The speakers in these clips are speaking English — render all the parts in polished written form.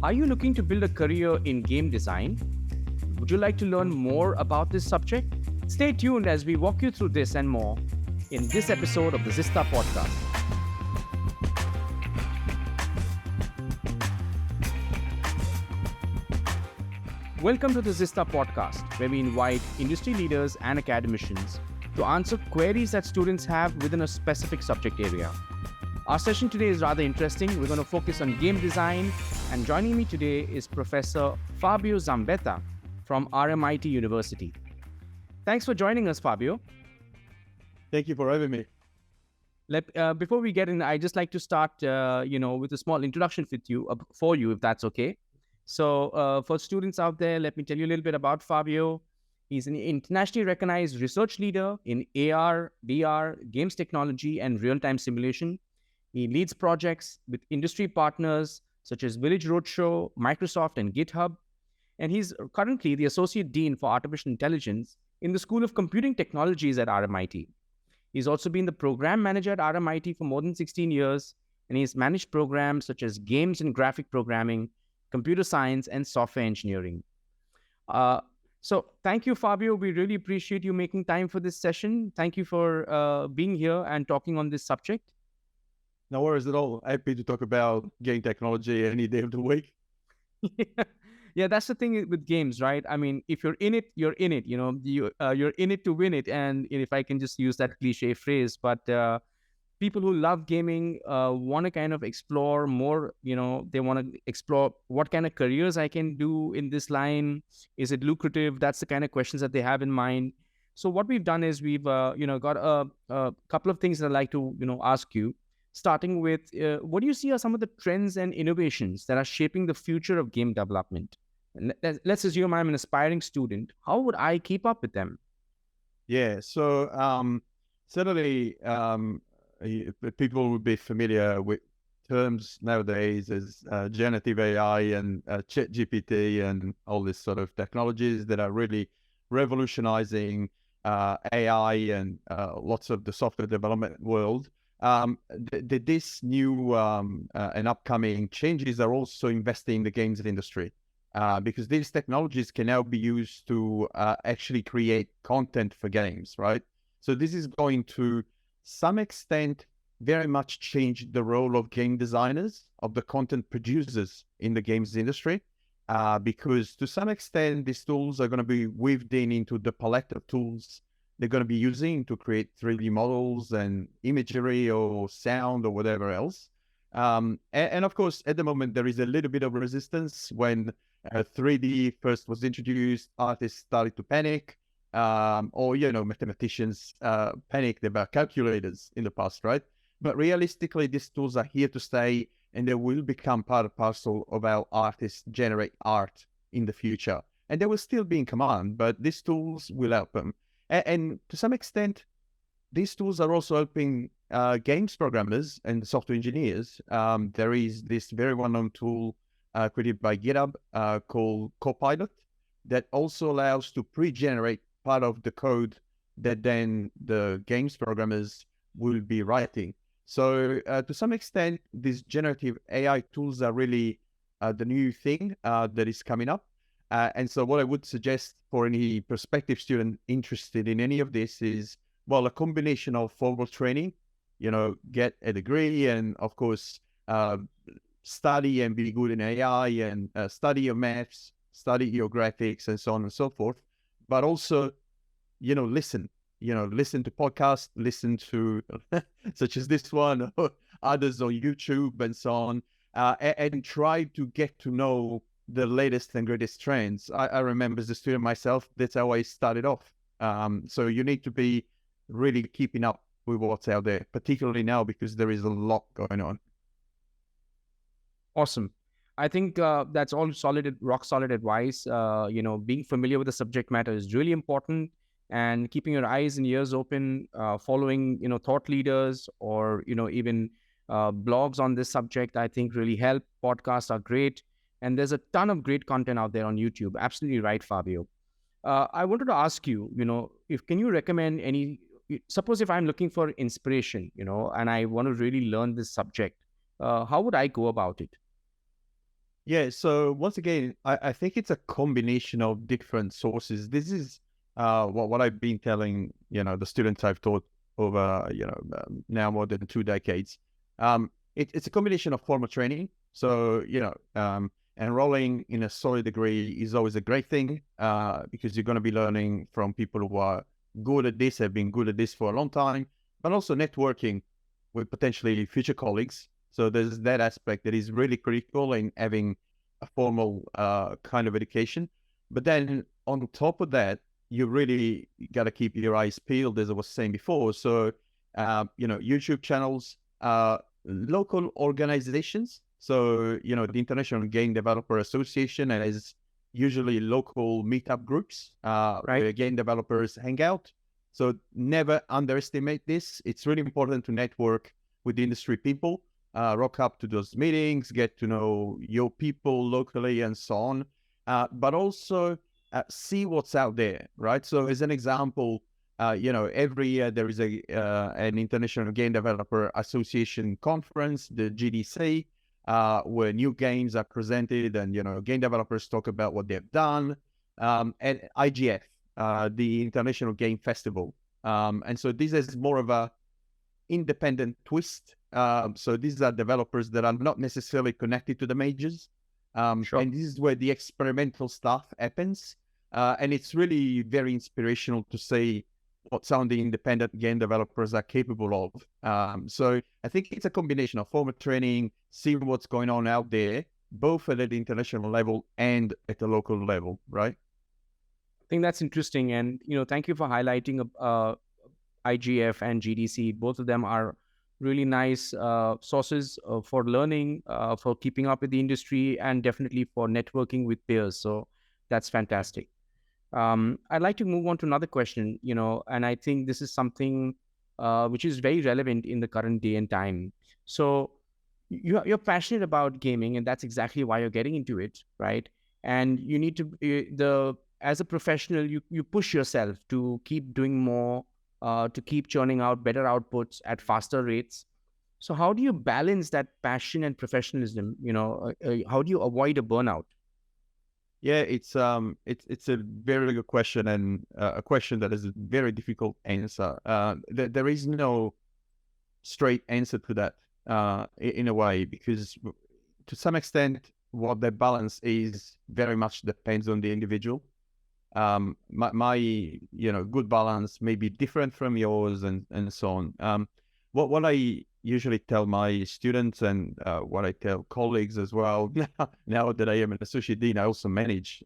Are you looking to build a career in game design? Would you like to learn more about this subject? Stay tuned as we walk you through this and more in this episode of the Zista Podcast. Welcome to the Zista Podcast, where we invite industry leaders and academicians to answer queries that students have within a specific subject area. Our session today is rather interesting. We're going to focus on game design, and joining me today is Professor Fabio Zambetta from RMIT University. Thanks for joining us, Fabio. Thank you for having me. Before we get in, I'd just like to start, with a small introduction for you, if that's okay. So for students out there, let me tell you a little bit about Fabio. He's an internationally recognized research leader in AR, VR, games technology, and real-time simulation. He leads projects with industry partners such as Village Roadshow, Microsoft, and GitHub. And he's currently the Associate Dean for Artificial Intelligence in the School of Computing Technologies at RMIT. He's also been the program manager at RMIT for more than 16 years, and he's managed programs such as games and graphic programming, computer science, and software engineering. So thank you, Fabio. We really appreciate you making time for this session. Thank you for being here and talking on this subject. No worries at all. Happy to talk about game technology any day of the week. Yeah, that's the thing with games, right? I mean, if you're in it, you're in it. You're in it to win it. And if I can just use that cliche phrase, but people who love gaming want to kind of explore more. They want to explore what kind of careers I can do in this line. Is it lucrative? That's the kind of questions that they have in mind. So what we've done is we've got a couple of things that I'd like to ask you. Starting with, what do you see are some of the trends and innovations that are shaping the future of game development? Let's assume I'm an aspiring student. How would I keep up with them? Yeah, so certainly people would be familiar with terms nowadays as generative AI and ChatGPT and all these sort of technologies that are really revolutionizing AI and lots of the software development world. This new and upcoming changes are also investing in the games industry because these technologies can now be used to actually create content for games, right? So this is going to some extent very much change the role of game designers, of the content producers in the games industry, because to some extent these tools are going to be weaved into the palette of tools they're going to be using to create 3D models and imagery or sound or whatever else. And of course, at the moment, there is a little bit of resistance. When 3D first was introduced, artists started to panic, or, mathematicians panicked about calculators in the past, right? But realistically, these tools are here to stay, and they will become part and parcel of how artists generate art in the future. And they will still be in command, but these tools will help them. And to some extent, these tools are also helping games programmers and software engineers. There is this very well-known tool created by GitHub called Copilot that also allows to pre-generate part of the code that then the games programmers will be writing. So to some extent, these generative AI tools are really the new thing that is coming up. And so what I would suggest for any prospective student interested in any of this is, well, a combination of formal training, get a degree and, of course, study and be good in AI and study your maths, study your graphics and so on and so forth. But also, listen to podcasts, listen to such as this one, or others on YouTube and so on, and try to get to know the latest and greatest trends. I remember as a student myself, that's how I started off. So you need to be really keeping up with what's out there, particularly now because there is a lot going on. Awesome. I think that's all rock solid advice. Being familiar with the subject matter is really important, and keeping your eyes and ears open, following, thought leaders or, even blogs on this subject, I think really help. Podcasts are great. And there's a ton of great content out there on YouTube. Absolutely right, Fabio. I wanted to ask you, can you recommend suppose if I'm looking for inspiration, and I want to really learn this subject, how would I go about it? Yeah. So once again, I think it's a combination of different sources. This is what I've been telling, the students I've taught over, now more than 2 decades. It's a combination of formal training. So, enrolling in a solid degree is always a great thing because you're going to be learning from people who are good at this, have been good at this for a long time, but also networking with potentially future colleagues. So there's that aspect that is really critical in having a formal kind of education. But then on top of that, you really got to keep your eyes peeled, as I was saying before. So, YouTube channels, local organizations. So, the International Game Developer Association has usually local meetup groups Right. where game developers hang out. So never underestimate this. It's really important to network with industry people, rock up to those meetings, get to know your people locally and so on. But also see what's out there, right? So as an example, every year there is an International Game Developer Association conference, the GDC, where new games are presented and, game developers talk about what they've done. And IGF, the International Game Festival. And so this is more of a independent twist. So these are developers that are not necessarily connected to the majors. Sure. And this is where the experimental stuff happens. And it's really very inspirational to see what some of the independent game developers are capable of. So I think it's a combination of formal training, seeing what's going on out there, both at the international level and at the local level, right? I think that's interesting. And, thank you for highlighting IGF and GDC. Both of them are really nice sources for learning, for keeping up with the industry, and definitely for networking with peers. So that's fantastic. I'd like to move on to another question, and I think this is something which is very relevant in the current day and time. So you're passionate about gaming, and that's exactly why you're getting into it, right? And you need to as a professional, you push yourself to keep doing more, to keep churning out better outputs at faster rates. So how do you balance that passion and professionalism? How do you avoid a burnout? Yeah, it's a very good question, and a question that is a very difficult answer. There is no straight answer to that in a way, because to some extent, what the balance is very much depends on the individual. My good balance may be different from yours, and so on. What I usually tell my students, and what I tell colleagues as well, now that I am an associate dean, I also manage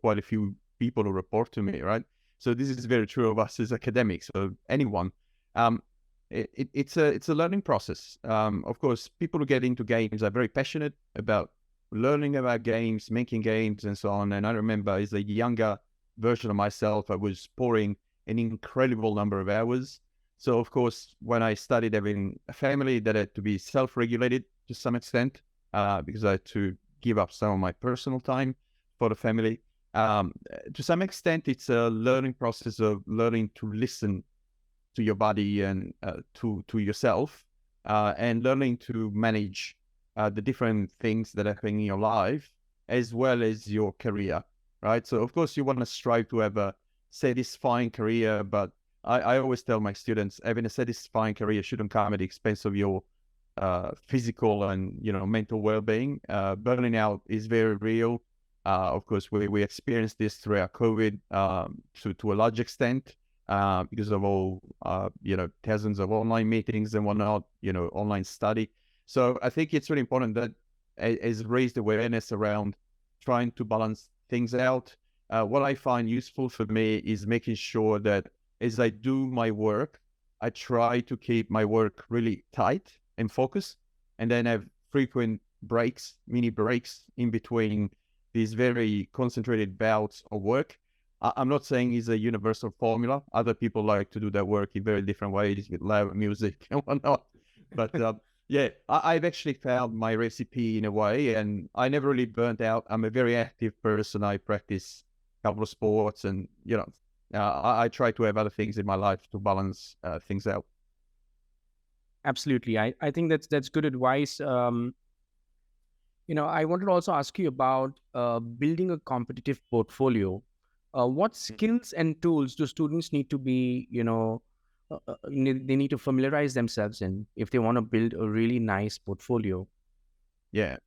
quite a few people who report to me, right? So this is very true of us as academics, or anyone. Um, it's a learning process. Of course, people who get into games are very passionate about learning about games, making games, and so on. And I remember as a younger version of myself, I was pouring an incredible number of hours. So, of course, when I started having a family, that had to be self-regulated to some extent because I had to give up some of my personal time for the family. To some extent, it's a learning process of learning to listen to your body and to yourself, and learning to manage the different things that happen in your life as well as your career, right? So, of course, you want to strive to have a satisfying career, but I always tell my students, having a satisfying career shouldn't come at the expense of your physical and mental well-being. Burning out is very real. Of course, we experienced this throughout COVID to a large extent because of all thousands of online meetings and whatnot, online study. So I think it's really important that has raised awareness around trying to balance things out. What I find useful for me is making sure that as I do my work, I try to keep my work really tight and focused, and then have frequent breaks, mini breaks in between these very concentrated bouts of work. I'm not saying it's a universal formula. Other people like to do their work in very different ways with loud music and whatnot. But yeah, I've actually found my recipe in a way, and I never really burnt out. I'm a very active person. I practice a couple of sports, and I try to have other things in my life to balance things out. Absolutely. I think that's good advice. I wanted to also ask you about building a competitive portfolio. What skills and tools do students need to be, they need to familiarize themselves in if they want to build a really nice portfolio? Yeah.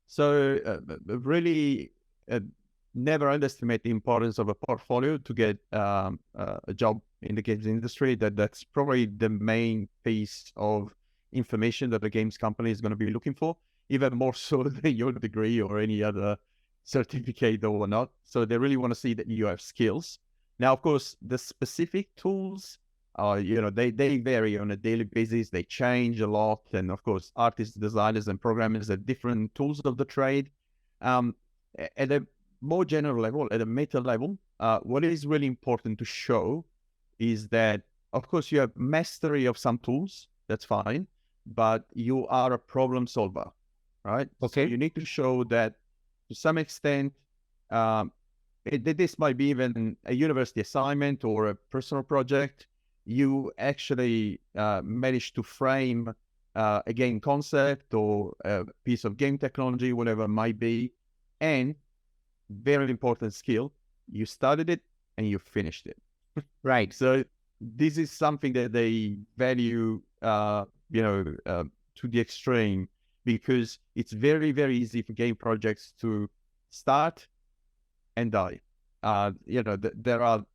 So really never underestimate the importance of a portfolio to get a job in the games industry. That's probably the main piece of information that the games company is going to be looking for, even more so than your degree or any other certificate or whatnot. So they really want to see that you have skills. Now, of course, the specific tools, they vary on a daily basis. They change a lot. And of course, artists, designers, and programmers are different tools of the trade. At a more general level, at a meta level, what is really important to show is that, of course, you have mastery of some tools. That's fine. But you are a problem solver, right? Okay. So you need to show that to some extent, this might be even a university assignment or a personal project. You actually managed to frame a game concept or a piece of game technology, whatever it might be. And very important skill, you started it and you finished it. Right. So this is something that they value, to the extreme, because it's very, very easy for game projects to start and die. There are,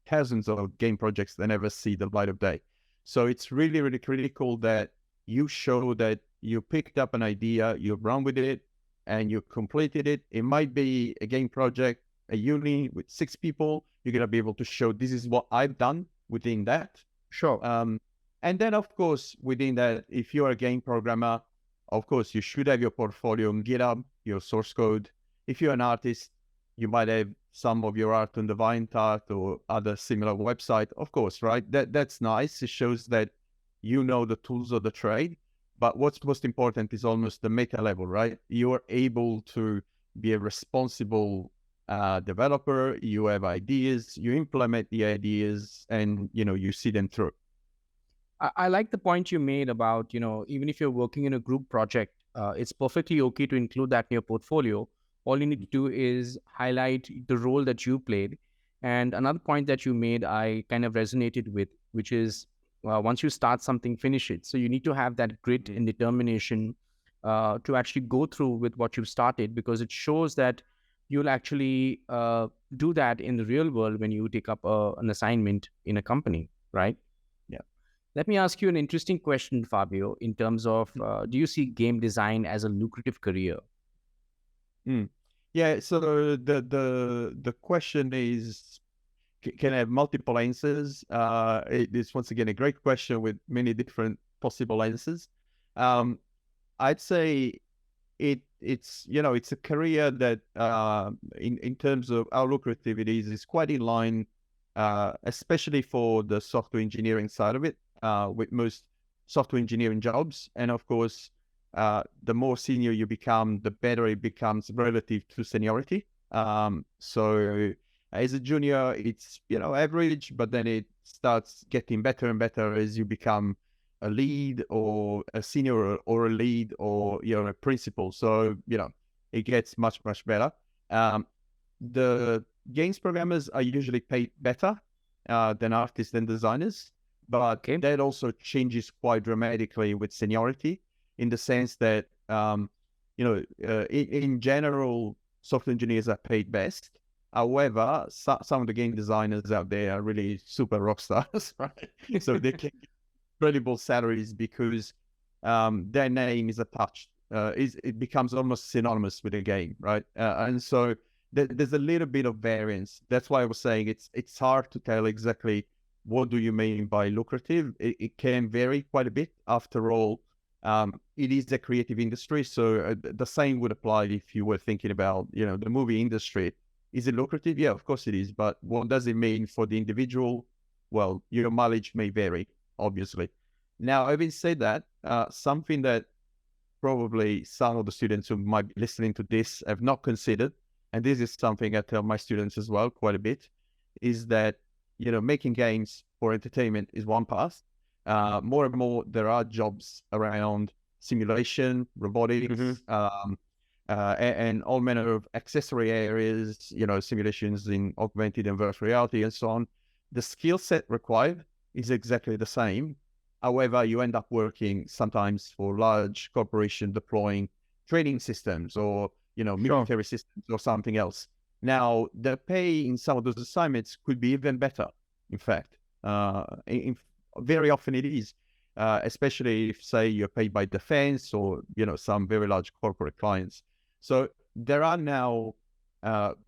thousands of game projects that never see the light of day. So it's really, really critical that you show that you picked up an idea, you run with it, and you completed it. It might be a game project, a uni with 6 people. You're going to be able to show this is what I've done within that. Sure. And then, of course, within that, if you're a game programmer, of course, you should have your portfolio on GitHub, your source code. If you're an artist, you might have some of your art on the DeviantArt or other similar website, of course, right? That's nice. It shows that you know the tools of the trade. But what's most important is almost the meta level, right? You are able to be a responsible developer. You have ideas, you implement the ideas, and you see them through. I like the point you made about, even if you're working in a group project, it's perfectly okay to include that in your portfolio. All you need to do is highlight the role that you played. And another point that you made, I kind of resonated with, which is once you start something, finish it. So you need to have that grit and determination to actually go through with what you've started, because it shows that you'll actually do that in the real world when you take up an assignment in a company, right? Yeah. Let me ask you an interesting question, Fabio, in terms of do you see game design as a lucrative career? Yeah, so the question is, can I have multiple answers? It is once again a great question with many different possible answers. I'd say it's a career that in terms of how lucrative it is quite in line, especially for the software engineering side of it, with most software engineering jobs. And of course, the more senior you become, the better it becomes relative to seniority. So as a junior, it's average, but then it starts getting better and better as you become a lead or a senior or a lead or a principal. So it gets much better. The games programmers are usually paid better than artists and designers, but Okay. that also changes quite dramatically with seniority, in the sense that in general, software engineers are paid best. However, some of the game designers out there are really super rock stars, right? So they can get incredible salaries because their name is attached. It becomes almost synonymous with the game, right? And so there's a little bit of variance. That's why I was saying it's hard to tell exactly what do you mean by lucrative. It can vary quite a bit. After all, it is a creative industry, so the same would apply if you were thinking about the movie industry. Is it lucrative? Yeah, of course it is. But what does it mean for the individual? Well, your mileage may vary, obviously. Now, having said that, something that probably some of the students who might be listening to this have not considered, and this is something I tell my students as well quite a bit, is that making games for entertainment is one path. More and more, there are jobs around simulation, robotics, and all manner of accessory areas, simulations in augmented and virtual reality and so on. The skill set required is exactly the same. However, you end up working sometimes for large corporations deploying training systems or, military systems or something else. Now, the pay in some of those assignments could be even better, in fact. Very often it is, especially if, say, you're paid by defense or, some very large corporate clients. So there are now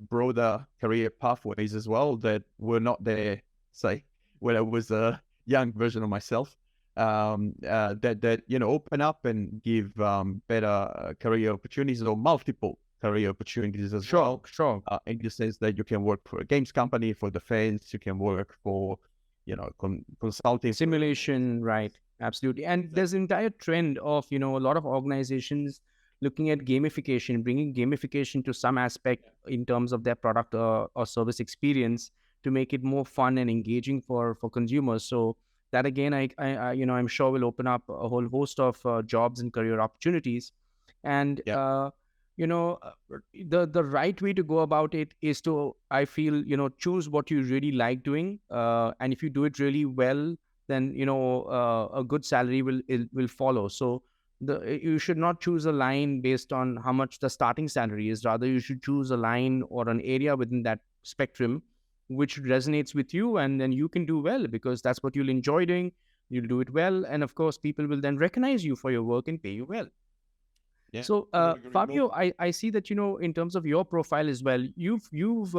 broader career pathways as well that were not there, say, when I was a young version of myself, that open up and give better career opportunities or multiple career opportunities as well. Sure. In the sense that you can work for a games company, for defense, you can work for, consulting. Simulation, right. Absolutely. And there's an entire trend of, a lot of organizations looking at gamification, bringing gamification to some aspect in terms of their product or service experience to make it more fun and engaging for consumers. So that again, I'm sure will open up a whole host of jobs and career opportunities. And the right way to go about it is to, I feel, choose what you really like doing, and if you do it really well, then a good salary will follow. So you should not choose a line based on how much the starting salary is. Rather, you should choose a line or an area within that spectrum which resonates with you, and then you can do well because that's what you'll enjoy doing. You'll do it well, and of course people will then recognize you for your work and pay you well. Yeah. So, Fabio, I see that, in terms of your profile as well, you've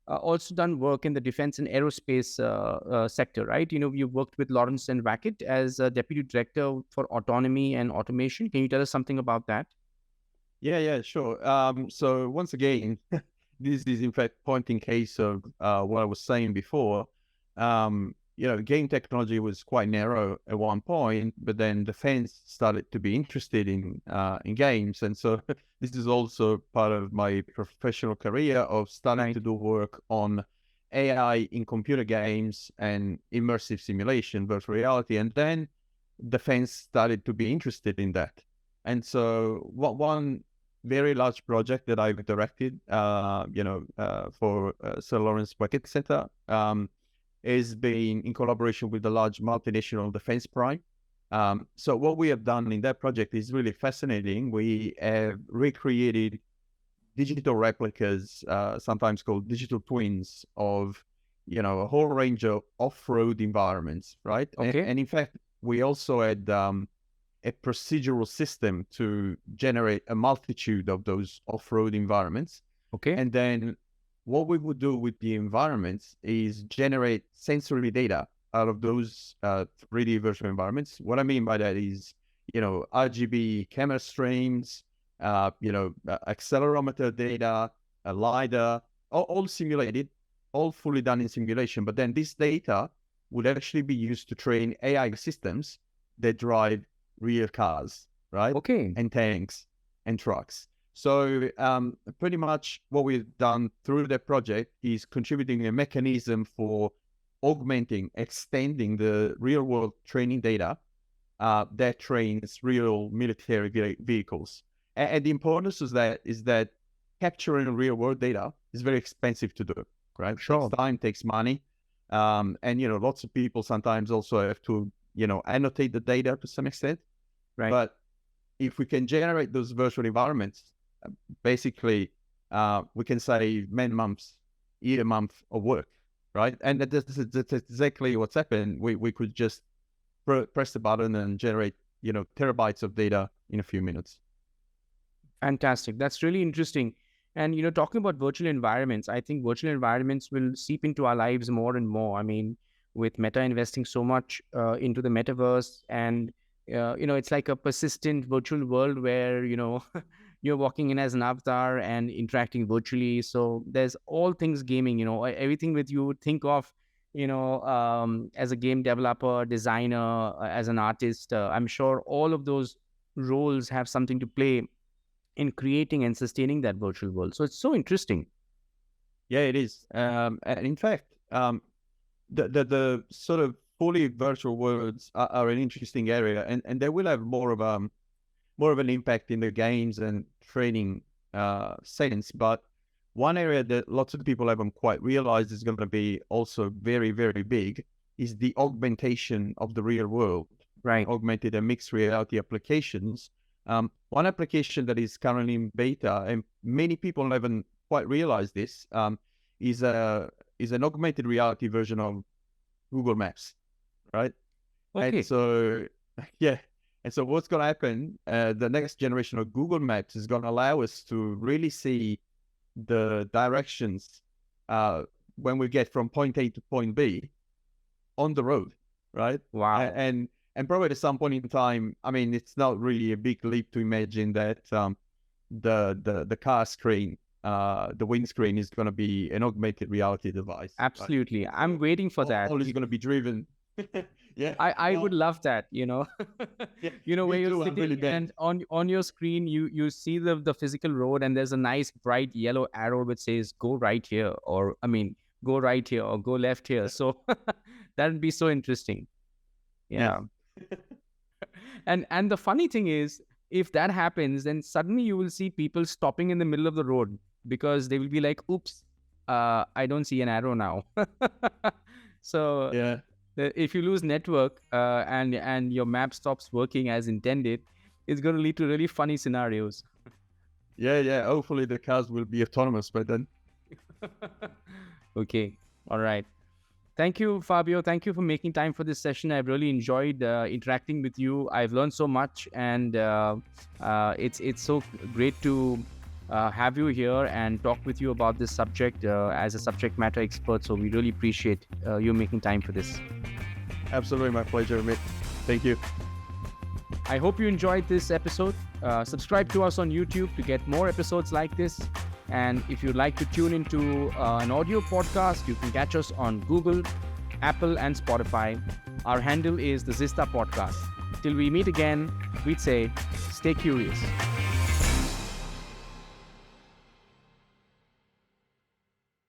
also done work in the defense and aerospace sector, right? You've worked with Lawrence and Wackett as a deputy director for autonomy and automation. Can you tell us something about that? Yeah, sure. So once again, this is in fact pointing case of what I was saying before. Game technology was quite narrow at one point, but then defense started to be interested in games, and so this is also part of my professional career of starting to do work on AI in computer games and immersive simulation, virtual reality, and then defense started to be interested in that. And so one very large project that I've directed, for Sir Lawrence Wackett Center, is being in collaboration with the large multinational defense prime. So what we have done in that project is really fascinating. We have recreated digital replicas, sometimes called digital twins of, a whole range of off-road environments, right? Okay. And in fact, we also had a procedural system to generate a multitude of those off-road environments. Okay. And then what we would do with the environments is generate sensory data out of those 3D virtual environments. What I mean by that is, RGB camera streams, accelerometer data, a LiDAR, all simulated, all fully done in simulation. But then this data would actually be used to train AI systems that drive real cars, right? Okay. And tanks and trucks. So pretty much what we've done through the project is contributing a mechanism for augmenting, extending the real world training data that trains real military vehicles. And the importance of that is that capturing real world data is very expensive to do, right? Sure. Takes time, takes money. And, lots of people sometimes also have to, annotate the data to some extent. Right. But if we can generate those virtual environments, basically, we can save many months, year, month of work, right? And that's exactly what's happened. We could just press the button and generate, terabytes of data in a few minutes. Fantastic. That's really interesting. And, talking about virtual environments, I think virtual environments will seep into our lives more and more. I mean, with Meta investing so much into the metaverse, and, it's like a persistent virtual world where, you're walking in as an avatar and interacting virtually. So there's all things gaming, everything that you would think of, as a game developer, designer, as an artist. I'm sure all of those roles have something to play in creating and sustaining that virtual world. So it's so interesting. Yeah, it is. And in fact, the sort of fully virtual worlds are an interesting area, and they will have more of more of an impact in the games and training sense. But one area that lots of people haven't quite realized is going to be also very, very big is the augmentation of the real world. Right. Augmented and mixed reality applications. One application that is currently in beta, and many people haven't quite realized this, is an augmented reality version of Google Maps, right? Okay. And so, yeah. And so what's going to happen, the next generation of Google Maps is going to allow us to really see the directions when we get from point A to point B on the road, right? Wow. And probably at some point in time, I mean, it's not really a big leap to imagine that the car screen, the windscreen is going to be an augmented reality device. Absolutely. Right? I'm waiting for that. All is going to be driven. Yeah. I would love that, Yeah, where you're too, sitting and on your screen, you see the physical road, and there's a nice bright yellow arrow which says, go right here, or go right here or go left here. So that would be so interesting. Yeah. And the funny thing is, if that happens, then suddenly you will see people stopping in the middle of the road because they will be like, oops, I don't see an arrow now. So yeah, if you lose network and your map stops working as intended, it's going to lead to really funny scenarios. Yeah. Hopefully the cars will be autonomous by then. Okay. All right. Thank you, Fabio. Thank you for making time for this session. I've really enjoyed interacting with you. I've learned so much, and it's so great to have you here and talk with you about this subject as a subject matter expert. So we really appreciate you making time for this. Absolutely, my pleasure, Amit. Thank you. I hope you enjoyed this episode. Subscribe to us on YouTube to get more episodes like this. And if you'd like to tune into an audio podcast, you can catch us on Google, Apple, and Spotify. Our handle is the Zista Podcast. Till we meet again, we'd say, stay curious.